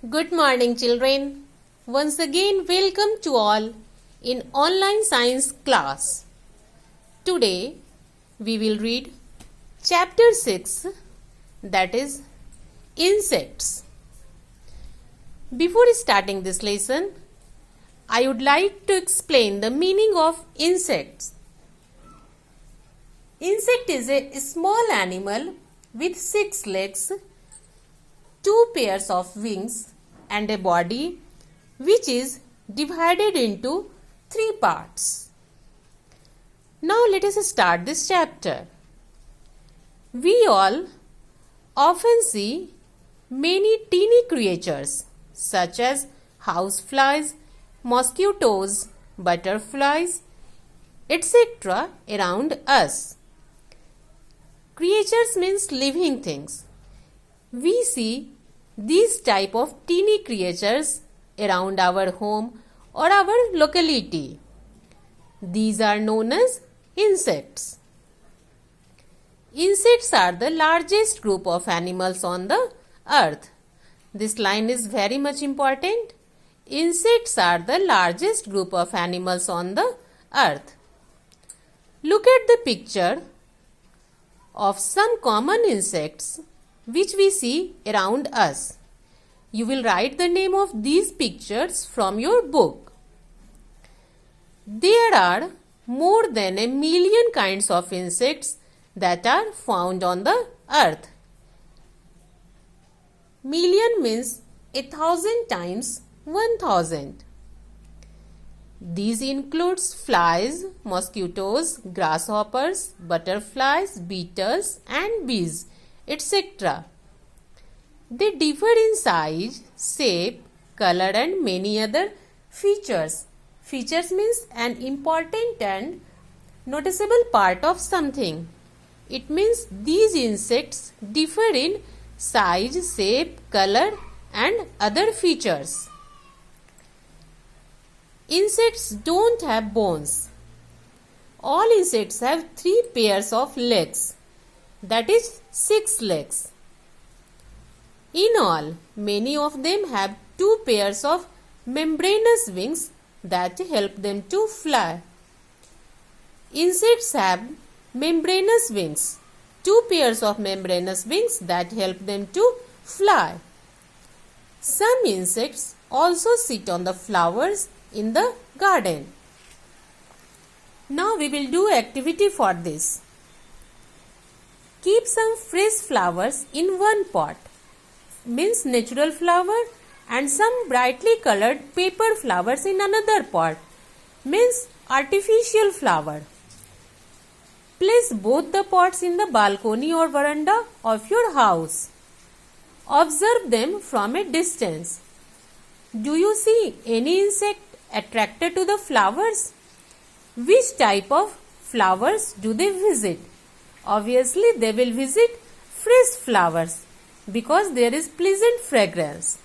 Good morning, children. Once again, welcome to all in online science class. Today, we will read chapter 6, that is insects. Before starting this lesson, I would like to explain the meaning of insects. Insect is a small animal with 6 legs, 2 pairs of wings and a body which is divided into 3 parts. Now let us start this chapter. We all often see many teeny creatures such as houseflies, mosquitoes, butterflies, etc. around us. Creatures means living things. We see these type of teeny creatures around our home or our locality. These are known as insects. Insects are the largest group of animals on the earth. This line is very much important. Insects are the largest group of animals on the earth. Look at the picture of some common insects which we see around us. You will write the name of these pictures from your book. There are more than 1 million kinds of insects that are found on the earth. Million means 1,000 times 1,000. These includes flies, mosquitoes, grasshoppers, butterflies, beetles and bees, etc. They differ in size, shape, color and many other features. Features means an important and noticeable part of something. It means these insects differ in size, shape, color and other features. Insects don't have bones. All insects have 3 pairs of legs, that is 6 legs. In all, many of them have 2 pairs of membranous wings that help them to fly. Insects have membranous wings, 2 pairs of membranous wings that help them to fly. Some insects also sit on the flowers in the garden. Now we will do activity for this. Keep some fresh flowers in one pot, means natural flower, and some brightly colored paper flowers in another pot, means artificial flower. Place both the pots in the balcony or veranda of your house. Observe them from a distance. Do you see any insect attracted to the flowers? Which type of flowers do they visit? Obviously, they will visit fresh flowers because there is pleasant fragrance.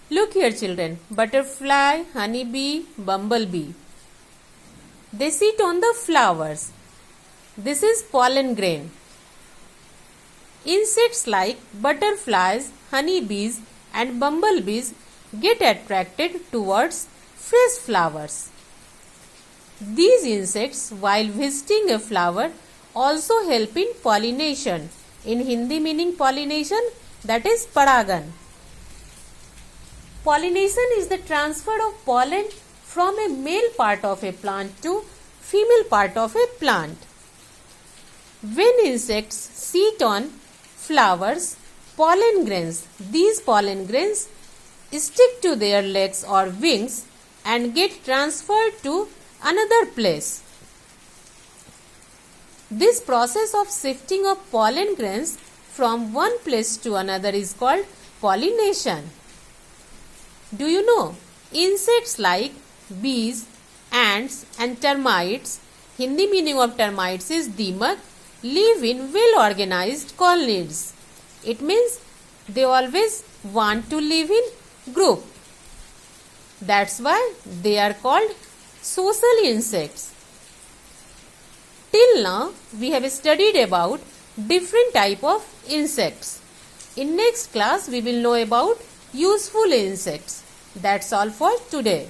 Look here, children. Butterfly, honeybee, bumblebee. They sit on the flowers. This is pollen grain. Insects like butterflies, honeybees and bumblebees get attracted towards fresh flowers. These insects, while visiting a flower, also help in pollination. In Hindi meaning pollination, that is paragan. Pollination is the transfer of pollen from a male part of a plant to female part of a plant. When insects sit on flowers, these pollen grains stick to their legs or wings and get transferred to another place. This process of shifting of pollen grains from one place to another is called pollination. Do you know, insects like bees, ants and termites, Hindi meaning of termites is Dimak, live in well organized colonies. It means they always want to live in group. That's why they are called social insects. Till now, we have studied about different type of insects. In next class, we will know about useful insects. That's all for today.